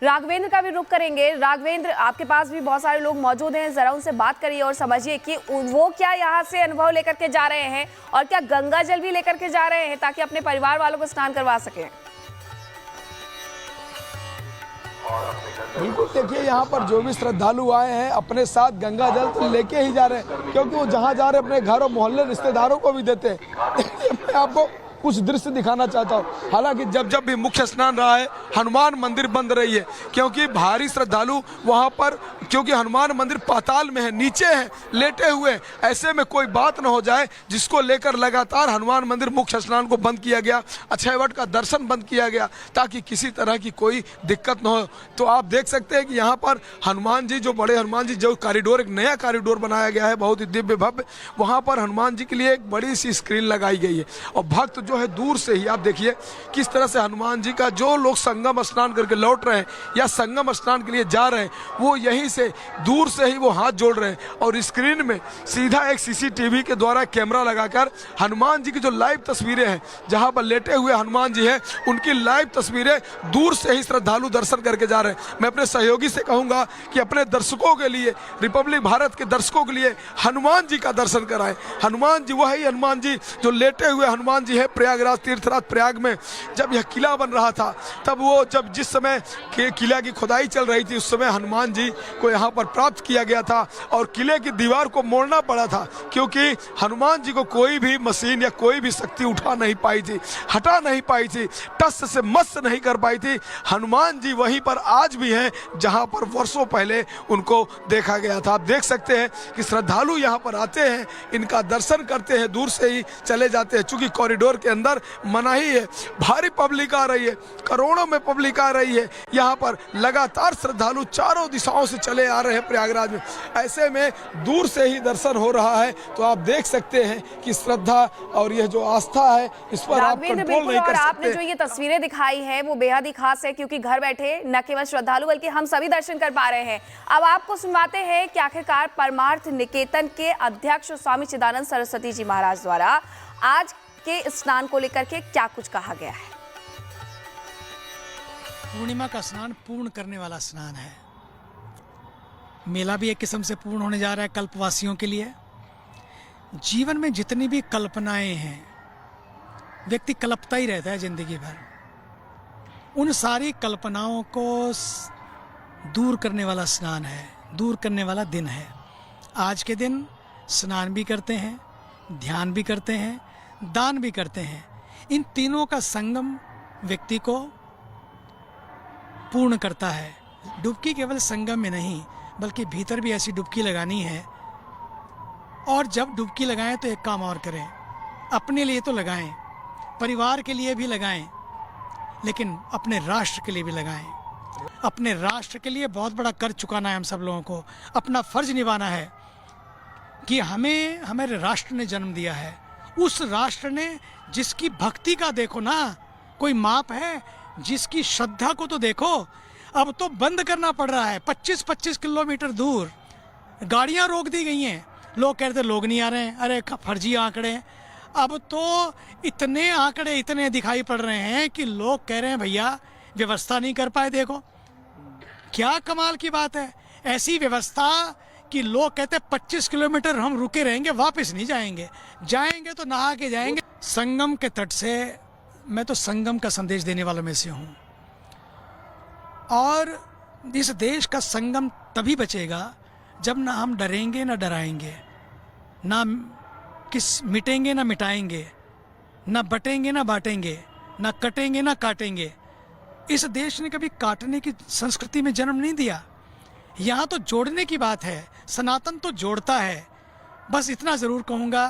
राघवेंद्र का भी रुख करेंगे। राघवेंद्र, आपके पास भी बहुत सारे लोग मौजूद हैं, जरा उनसे बात करिए और समझिए कि वो क्या यहाँ से अनुभव लेकर के जा रहे हैं और क्या गंगा जल भी लेकर के जा रहे हैं ताकि अपने परिवार वालों को स्नान करवा सकें। बिल्कुल, देखिए यहाँ पर जो भी श्रद्धालु आए हैं अपने साथ गंगा जल तो लेके ही जा रहे हैं, क्योंकि वो जहाँ जा रहे हैं अपने घर और मोहल्ले रिश्तेदारों को भी देते हैं। मैं आपको कुछ दृश्य दिखाना चाहता हूँ। हालांकि जब जब भी मुख्य स्नान रहा है हनुमान मंदिर बंद रही है, क्योंकि भारी श्रद्धालु वहाँ पर, क्योंकि हनुमान मंदिर पाताल में है, नीचे है, लेटे हुए। ऐसे में कोई बात न हो जाए, जिसको लेकर लगातार हनुमान मंदिर मुख्य स्नान को बंद किया गया, अक्षय वट का दर्शन बंद किया गया, ताकि किसी तरह की कोई दिक्कत न हो। तो आप देख सकते हैं कि यहाँ पर हनुमान जी, जो बड़े हनुमान जी, जो कॉरिडोर, एक नया कॉरिडोर बनाया गया है, बहुत ही दिव्य भव्य, वहाँ पर हनुमान जी के लिए एक बड़ी सी स्क्रीन लगाई गई है। और भक्त जो है दूर से ही, आप देखिए किस तरह से हनुमान जी का, जो लोग संगम स्नान करके लौट रहे हैं या संगम स्नान के लिए जा रहे हैं, वो यहीं से दूर से ही वो हाथ जोड़ रहे हैं। और स्क्रीन में सीधा एक सीसीटीवी के द्वारा कैमरा लगाकर हनुमान जी की जो लाइव तस्वीरें हैं, जहां पर लेटे हुए हनुमान जी हैं, उनकी लाइव तस्वीरें दूर से ही श्रद्धालु दर्शन करके जा रहे हैं। मैं अपने सहयोगी से कहूंगा कि अपने दर्शकों के लिए, रिपब्लिक भारत के दर्शकों के लिए हनुमान जी का दर्शन कराएं। हनुमान जी वही हनुमान जी जो लेटे हुए हनुमान जी है। प्रयागराज तीर्थराज प्रयाग में जब यह किला बन रहा था, तब वो जब जिस समय के किला की खुदाई चल रही थी, उस समय हनुमान जी को यहाँ पर प्राप्त किया गया था और किले की दीवार को मोड़ना पड़ा था, क्योंकि हनुमान जी को कोई भी मशीन या कोई भी शक्ति उठा नहीं पाई थी, हटा नहीं पाई थी, टस से मस नहीं कर पाई थी। हनुमान जी वहीं पर आज भी हैं जहाँ पर वर्षों पहले उनको देखा गया था। आप देख सकते हैं कि श्रद्धालु यहाँ पर आते हैं, इनका दर्शन करते हैं, दूर से ही चले जाते हैं। चूंकि कॉरिडोर के अंदर मनाही है, भारी पब्लिक आ रही है, करोड़ों में पब्लिक आ रही है। यहाँ पर लगातार श्रद्धालु चारों दिशाओं से चले आ रहे हैं प्रयागराज में। ऐसे में दूर से ही दर्शन हो रहा है, तो आप देख सकते हैं कि श्रद्धा और यह जो आस्था है, इस पर आप कंट्रोल नहीं कर सकते। आपने जो ये तस्वीरें दिखाई है वो बेहद ही खास है, क्योंकि घर बैठे न केवल श्रद्धालु बल्कि हम सभी दर्शन कर पा रहे हैं। अब आपको सुनवाते हैं कि आखिरकार परमार्थ निकेतन के अध्यक्ष स्वामी चिदानंद सरस्वती जी महाराज द्वारा आज के स्नान को लेकर के क्या कुछ कहा गया है। पूर्णिमा का स्नान पूर्ण करने वाला स्नान है। मेला भी एक किस्म से पूर्ण होने जा रहा है कल्पवासियों के लिए। जीवन में जितनी भी कल्पनाएं हैं, व्यक्ति कल्पता ही रहता है जिंदगी भर। उन सारी कल्पनाओं को दूर करने वाला स्नान है, दूर करने वाला दिन है। आज के दिन स्नान भी करते हैं, ध्यान भी करते हैं, दान भी करते हैं। इन तीनों का संगम व्यक्ति को पूर्ण करता है। डुबकी केवल संगम में नहीं, बल्कि भीतर भी ऐसी डुबकी लगानी है। और जब डुबकी लगाएं तो एक काम और करें, अपने लिए तो लगाएं, परिवार के लिए भी लगाएं, लेकिन अपने राष्ट्र के लिए भी लगाएं। अपने राष्ट्र के लिए बहुत बड़ा कर चुकाना है हम सब लोगों को। अपना फर्ज निभाना है कि हमारे राष्ट्र ने जन्म दिया है। उस राष्ट्र ने, जिसकी भक्ति का देखो ना कोई माप है, जिसकी श्रद्धा को तो देखो। अब तो बंद करना पड़ रहा है। 25-25 किलोमीटर दूर गाड़ियां रोक दी गई हैं। लोग कहते लोग नहीं आ रहे हैं, अरे फर्जी आंकड़े। अब तो इतने आंकड़े इतने दिखाई पड़ रहे हैं कि लोग कह रहे हैं भैया व्यवस्था नहीं कर पाए। देखो क्या कमाल की बात है, ऐसी व्यवस्था कि लोग कहते 25 किलोमीटर हम रुके रहेंगे, वापस नहीं जाएंगे, जाएंगे तो नहा के जाएंगे। संगम के तट से मैं तो संगम का संदेश देने वालों में से हूँ। और इस देश का संगम तभी बचेगा जब ना हम डरेंगे ना डराएंगे, ना मिटेंगे ना मिटाएंगे, ना बटेंगे ना बांटेंगे, ना कटेंगे ना काटेंगे। इस देश ने कभी काटने की संस्कृति में जन्म नहीं दिया। यहाँ तो जोड़ने की बात है। सनातन तो जोड़ता है। बस इतना ज़रूर कहूँगा,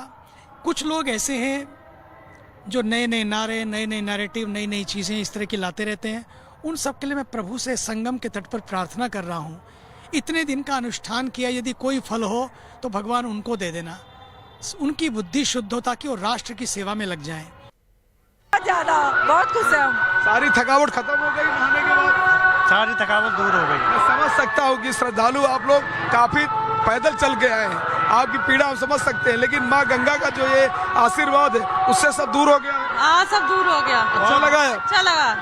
कुछ लोग ऐसे हैं जो नए नए नारे, नए नए नैरेटिव, नई नई चीज़ें इस तरह की लाते रहते हैं। उन सब के लिए मैं प्रभु से संगम के तट पर प्रार्थना कर रहा हूँ। इतने दिन का अनुष्ठान किया, यदि कोई फल हो तो भगवान उनको दे देना। उनकी बुद्धि शुद्ध हो ताकि वो राष्ट्र की सेवा में लग जाएं। बहुत ज़्यादा, बहुत खुश है हम। सारी थकावट खत्म हो गई नहाने के बाद? सारी थकावट दूर हो गई। मैं समझ सकता हूँ कि श्रद्धालु आप लोग काफी पैदल चल के आए हैं, आपकी पीड़ा हम समझ सकते हैं, लेकिन माँ गंगा का जो ये आशीर्वाद है उससे सब दूर हो गया। हाँ, सब दूर हो गया। अच्छा लगा है? अच्छा लगा,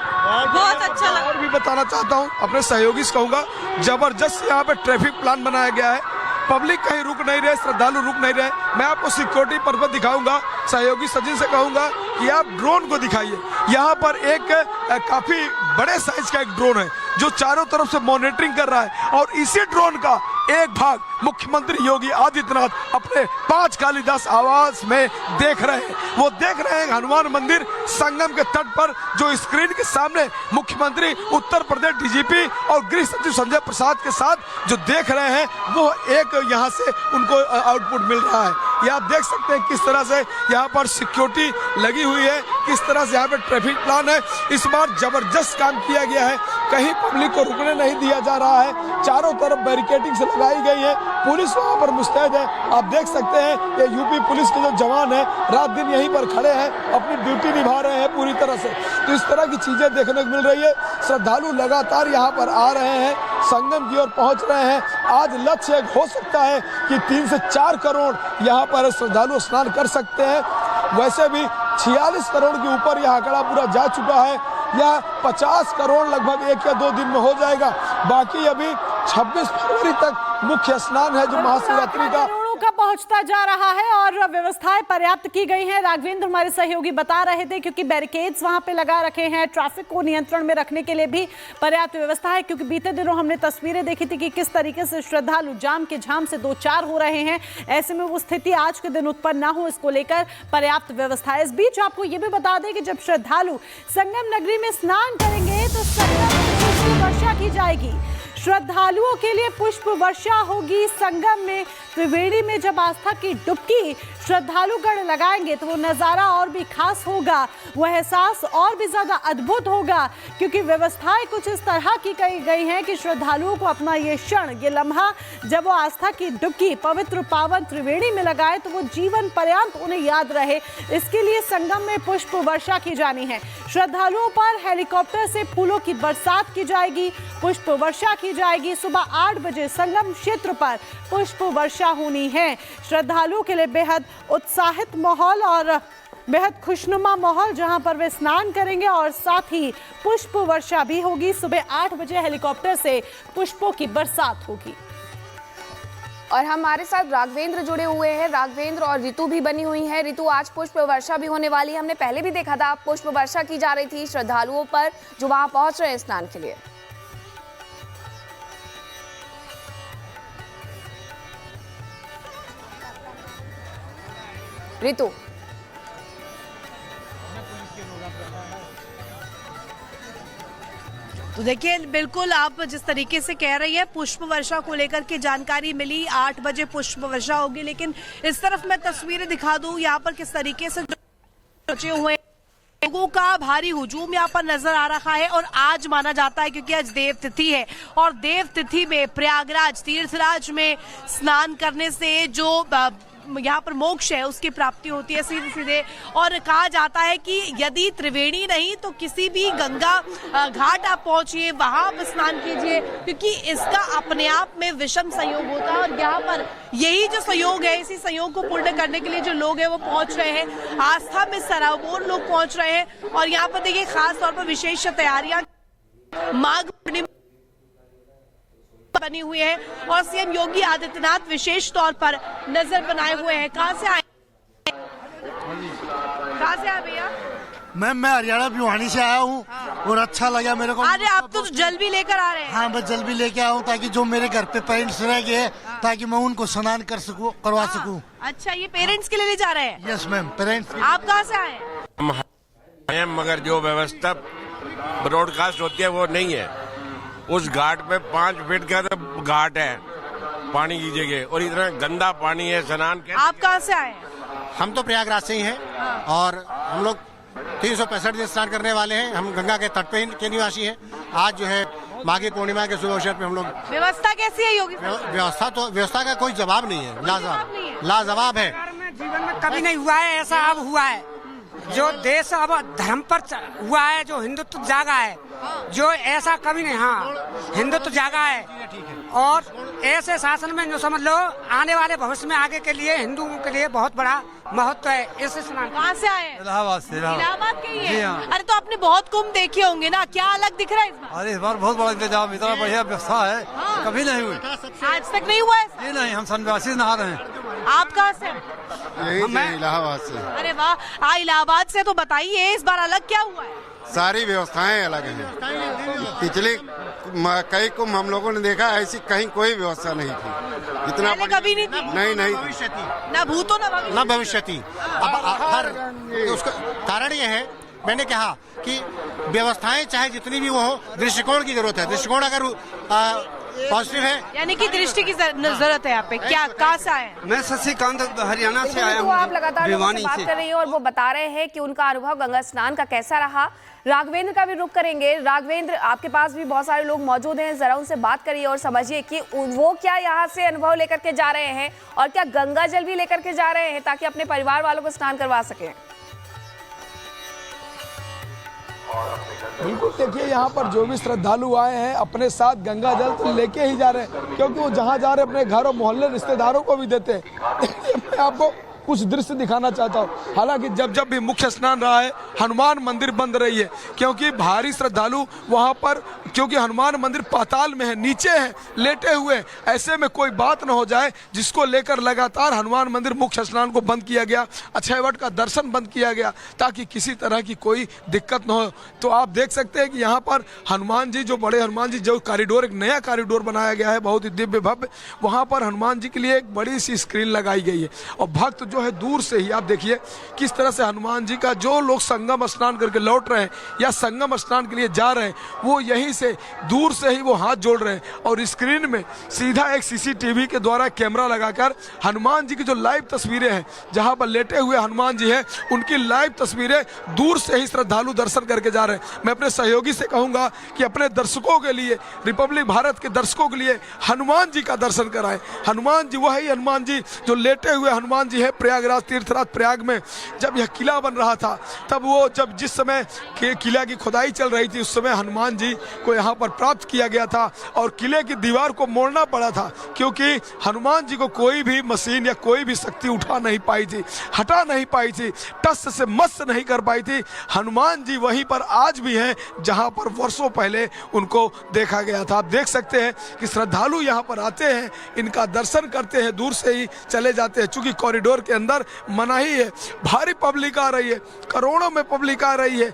बहुत अच्छा लगा। और भी बताना चाहता हूँ, अपने सहयोगी से कहूंगा, जबरदस्त यहाँ पे ट्रैफिक प्लान बनाया गया है। पब्लिक कहीं रुक नहीं रहे, श्रद्धालु रुक नहीं रहे। मैं आपको सिक्योरिटी पर्पज दिखाऊंगा। सहयोगी सचिन से कहूंगा कि आप ड्रोन को दिखाइए। यहाँ पर एक काफी बड़े साइज का एक ड्रोन है जो चारों तरफ से मॉनिटरिंग कर रहा है, और इसी ड्रोन का एक भाग मुख्यमंत्री योगी आदित्यनाथ अपने 5 कालिदास आवास में देख रहे हैं। वो देख रहे हैं हनुमान मंदिर संगम के तट पर, जो स्क्रीन के सामने मुख्यमंत्री उत्तर प्रदेश डीजीपी और गृह सचिव संजय प्रसाद के साथ जो देख रहे हैं, वो एक यहाँ से उनको आउटपुट मिल रहा है। ये आप देख सकते हैं किस तरह से यहाँ पर सिक्योरिटी लगी हुई है, किस तरह से यहाँ पे ट्रैफिक प्लान है। इस बार जबरदस्त काम किया गया है, कहीं पब्लिक को रुकने नहीं दिया जा रहा है। चारों तरफ बैरिकेडिंग से लगाई गई है, पुलिस वहाँ पर मुस्तैद है। आप देख सकते हैं ये यूपी पुलिस के जो जवान है रात दिन यहीं पर खड़े हैं, अपनी ड्यूटी निभा रहे हैं पूरी तरह से। तो इस तरह की चीजें देखने को मिल रही है। श्रद्धालु लगातार यहाँ पर आ रहे हैं, संगम की ओर पहुंच रहे हैं। आज लक्ष्य एक हो सकता है कि 3 से 4 करोड़ यहाँ पर श्रद्धालु स्नान कर सकते हैं। वैसे भी 46 करोड़ के ऊपर यह आंकड़ा पूरा जा चुका है। यह 50 करोड़ लगभग 1 या 2 दिन में हो जाएगा। बाकी अभी 26 फरवरी तक मुख्य स्नान है जो महाशिवरात्रि का का पहुंचता जा रहा है, और व्यवस्थाएं पर्याप्त की गई हैं। राघवेंद्र हमारे सहयोगी बता रहे थे, क्योंकि बैरिकेड्स वहां पे लगा रखे हैं, ट्रैफिक को नियंत्रण में रखने के लिए भी पर्याप्त व्यवस्था है। क्योंकि बीते दिनों हमने तस्वीरें देखी थी कि किस तरीके से श्रद्धालु जाम के झाम से 2-4 हो रहे हैं। ऐसे में वो स्थिति आज के दिन उत्पन्न ना हो, इसको लेकर पर्याप्त व्यवस्था है। इस बीच आपको ये भी बता दें कि जब श्रद्धालु संगम नगरी में स्नान करेंगे तो संगम में पुष्प वर्षा की जाएगी। श्रद्धालुओं के लिए पुष्प वर्षा होगी संगम में। त्रिवेणी में जब आस्था की डुबकी श्रद्धालुगण लगाएंगे तो वो नज़ारा और भी खास होगा, वो एहसास और भी ज़्यादा अद्भुत होगा। क्योंकि व्यवस्थाएं कुछ इस तरह की कही गई हैं कि श्रद्धालुओं को अपना ये क्षण, ये लम्हा, जब वो आस्था की डुबकी पवित्र पावन त्रिवेणी में लगाए तो वो जीवन पर्यंत उन्हें याद रहे। इसके लिए संगम में पुष्प वर्षा की जानी है। श्रद्धालुओं पर हेलीकॉप्टर से फूलों की बरसात की जाएगी, पुष्प वर्षा की जाएगी। सुबह 8 बजे संगम क्षेत्र पर पुष्प वर्षा होनी है। श्रद्धालुओं के लिए बेहद उत्साहित माहौल और बेहद खुशनुमा माहौल, जहां पर वे स्नान करेंगे और साथ ही पुष्प वर्षा भी होगी। सुबह 8 बजे हेलीकॉप्टर से पुष्पों की बरसात होगी। और हमारे साथ राघवेंद्र जुड़े हुए हैं। राघवेंद्र और ऋतु भी बनी हुई है। ऋतु, आज पुष्प वर्षा भी होने वाली है। हमने पहले भी देखा था पुष्प वर्षा की जा रही थी श्रद्धालुओं पर जो वहां पहुंच रहे हैं स्नान के लिए। ऋतु, तो देखिए, बिल्कुल आप जिस तरीके से कह रही है, पुष्प वर्षा को लेकर के जानकारी मिली, 8 बजे पुष्प वर्षा होगी। लेकिन इस तरफ मैं तस्वीरें दिखा दूं, यहाँ पर किस तरीके से पहुंचे हुए लोगों का भारी हुजूम यहाँ पर नजर आ रहा है। और आज माना जाता है, क्योंकि आज देव तिथि है, और देव तिथि में प्रयागराज तीर्थराज में स्नान करने से जो यहाँ पर मोक्ष है उसकी प्राप्ति होती है सीधे सीधे। और कहा जाता है कि यदि त्रिवेणी नहीं तो किसी भी गंगा घाट आप पहुंचिए, वहां आप स्नान कीजिए, क्योंकि इसका अपने आप में विषम संयोग होता है। और यहाँ पर यही जो संयोग है, इसी संयोग को पूर्ण करने के लिए जो लोग हैं वो पहुंच रहे हैं। आस्था में सराबोर लोग पहुंच रहे हैं। और यहाँ पर देखिए, खास तौर पर विशेष तैयारियां माघ पूर्णिमा बनी हुई है, और सीएम योगी आदित्यनाथ विशेष तौर पर नजर बनाए हुए हैं। कहां से आए भैया? मैं हरियाणा भिवानी से आया हूँ। और अच्छा लगा मेरे को। अरे, आप तो जल भी लेकर आ रहे हैं? हाँ, मैं जल भी लेके आया हूँ, ताकि जो मेरे घर पे पेरेंट्स रह गए, ताकि मैं उनको स्नान करवा सकूँ। अच्छा, ये पेरेंट्स के लिए ले जा रहे हैं? Yes ma'am, parents. आप कहाँ से आए? मगर जो व्यवस्था ब्रॉडकास्ट होती है वो नहीं है। उस घाट पे 5 फीट का तो घाट है पानी की जगह, और इतना गंदा पानी है स्नान के। आप कहाँ से आए? हम तो प्रयागराज से ही हैं। और हम लोग 365 दिन स्नान करने वाले हैं। हम गंगा के तट पे के निवासी हैं। आज जो है माघी पूर्णिमा के शुभ अवसर पे हम लोग। व्यवस्था कैसी है योगी? व्यवस्था का कोई जवाब नहीं है, लाजवाब है। जीवन में कभी नहीं हुआ है ऐसा, अब हुआ है। जो देश अब धर्म पर हुआ है, जो हिंदुत्व जागा है, जो ऐसा कभी नहीं, हाँ हिंदुत्व जागा है। और ऐसे शासन में जो समझ लो आने वाले भविष्य में आगे के लिए हिंदुओं के लिए बहुत बड़ा महत्व है इस स्नान। कहाँ से आए हैं? इलाहाबाद से। इलाहाबाद के ही जी है। हाँ। अरे तो आपने बहुत कुंभ देखे होंगे ना, क्या अलग दिख रहा है इस बार? अरे इस बार बहुत बड़ा इंतजाम, इतना बढ़िया व्यवस्था है, कभी नहीं हुई। आज तक नहीं हुआ ऐसा? जी नहीं, हम सन्यासी नहा रहे हैं। आप कहाँ से? यही से इलाहाबाद से। अरे वाह, इलाहाबाद से। तो बताइए इस बार अलग क्या हुआ है? सारी व्यवस्थाएं अलग हैं। पिछले कई कुंभ हम लोगों ने देखा, ऐसी कहीं कोई व्यवस्था नहीं थी। इतना पहले कभी नहीं थी? नहीं ना भूतो ना भविष्यति। अब हर उसका कारण ये है, मैंने कहा कि व्यवस्थाएं चाहे जितनी भी वो हो, दृष्टिकोण की जरूरत है। दृष्टिकोण अगर पॉजिटिव है, यानी कि दृष्टि की जरूरत है। यहाँ पे क्या, कहाँ से आए? मैं शशिकांत हरियाणा से आया तो हूँ। आप लगातार लोगों से बात कर रही हैं और वो बता रहे हैं कि उनका अनुभव गंगा स्नान का कैसा रहा। राघवेंद्र का भी रुख करेंगे। राघवेंद्र, आपके पास भी बहुत सारे लोग मौजूद हैं, जरा उनसे बात करिए और समझिए कि वो क्या यहाँ से अनुभव लेकर के जा रहे हैं और क्या गंगा जल भी लेकर के जा रहे हैं ताकि अपने परिवार वालों को स्नान करवा सकें। बिल्कुल, देखिए यहाँ पर जो भी श्रद्धालु आए हैं अपने साथ गंगा जल तो लेके ही जा रहे हैं, क्योंकि वो जहाँ जा रहे हैं अपने घर और मोहल्ले रिश्तेदारों को भी देते हैं। मैं आपको कुछ दृश्य दिखाना चाहता हूँ। हालांकि जब जब भी मुख्य स्नान रहा है हनुमान मंदिर बंद रही है, क्योंकि भारी श्रद्धालु वहाँ पर, क्योंकि हनुमान मंदिर पाताल में है, नीचे है लेटे हुए। ऐसे में कोई बात न हो जाए जिसको लेकर लगातार हनुमान मंदिर मुख्य स्नान को बंद किया गया, अक्षय वट का दर्शन बंद किया गया ताकि किसी तरह की कोई दिक्कत न हो। तो आप देख सकते हैं कि यहाँ पर हनुमान जी, जो बड़े हनुमान जी, जो कॉरिडोर, एक नया कॉरिडोर बनाया गया है बहुत ही दिव्य भव्य, वहाँ पर हनुमान जी के लिए एक बड़ी सी स्क्रीन लगाई गई है। और भक्त जो है दूर से ही आप देखिए किस तरह से हनुमान जी का, जो लोग संगम स्नान करके लौट रहे हैं या संगम स्नान के लिए जा रहे हैं, वो यहीं से दूर से ही वो हाथ जोड़ रहे हैं। और स्क्रीन में सीधा एक सीसीटीवी के द्वारा कैमरा लगाकर हनुमान जी की जो लाइव तस्वीरें हैं, जहां पर लेटे हुए हनुमान जी हैं, उनकी लाइव तस्वीरें दूर से ही श्रद्धालु दर्शन करके जा रहे हैं। मैं अपने सहयोगी से कहूंगा कि अपने दर्शकों के लिए, रिपब्लिक भारत के दर्शकों के लिए हनुमान जी का दर्शन कराएं। हनुमान जी वही हनुमान जी जो लेटे हुए हनुमान जी है। प्रयागराज तीर्थराज प्रयाग में जब यह किला बन रहा था, तब वो जब जिस समय के किला की खुदाई चल रही थी, उस समय हनुमान जी को यहाँ पर प्राप्त किया गया था और किले की दीवार को मोड़ना पड़ा था, क्योंकि हनुमान जी को कोई भी मशीन या कोई भी शक्ति उठा नहीं पाई थी, हटा नहीं पाई थी, टस से मस नहीं कर पाई थी। हनुमान जी वहीं पर आज भी हैं जहाँ पर वर्षों पहले उनको देखा गया था। आप देख सकते हैं कि श्रद्धालु यहाँ पर आते हैं, इनका दर्शन करते हैं, दूर से ही चले जाते हैं। चूंकि कॉरिडोर के अंदर मनाही है, भारी पब्लिक आ रही है, करोड़ों में पब्लिक आ रही है।